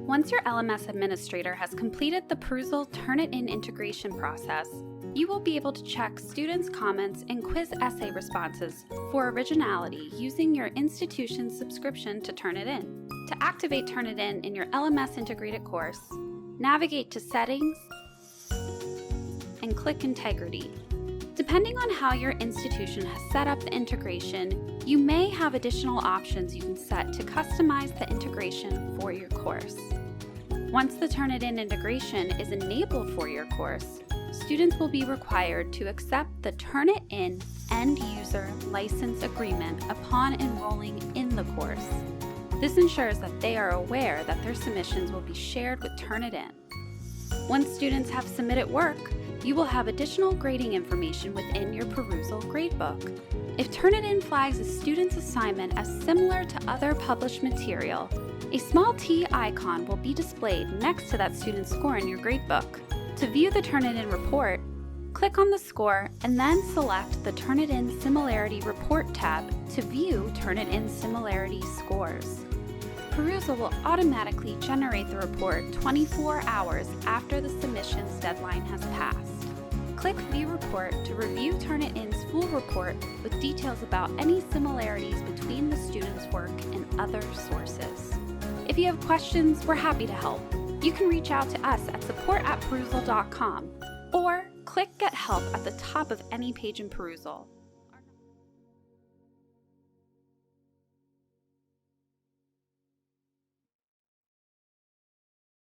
Once your LMS administrator has completed the Perusall Turnitin integration process, you will be able to check students' comments and quiz essay responses for originality using your institution's subscription to Turnitin. To activate Turnitin in your LMS integrated course, navigate to Settings and click Integrity. Depending on how your institution has set up the integration, you may have additional options you can set to customize the integration for your course. Once the Turnitin integration is enabled for your course, students will be required to accept the Turnitin End User License Agreement upon enrolling in the course. This ensures that they are aware that their submissions will be shared with Turnitin. Once students have submitted work, you will have additional grading information within your Perusall gradebook. If Turnitin flags a student's assignment as similar to other published material, a small T icon will be displayed next to that student's score in your gradebook. To view the Turnitin report, click on the score and then select the Turnitin Similarity Report tab to view Turnitin similarity scores. Perusall will automatically generate the report 24 hours after the submissions deadline has passed. Click View Report to review Turnitin's full report with details about any similarities between the student's work and other sources. If you have questions, we're happy to help. You can reach out to us at support@perusall.com or click Get Help at the top of any page in Perusall.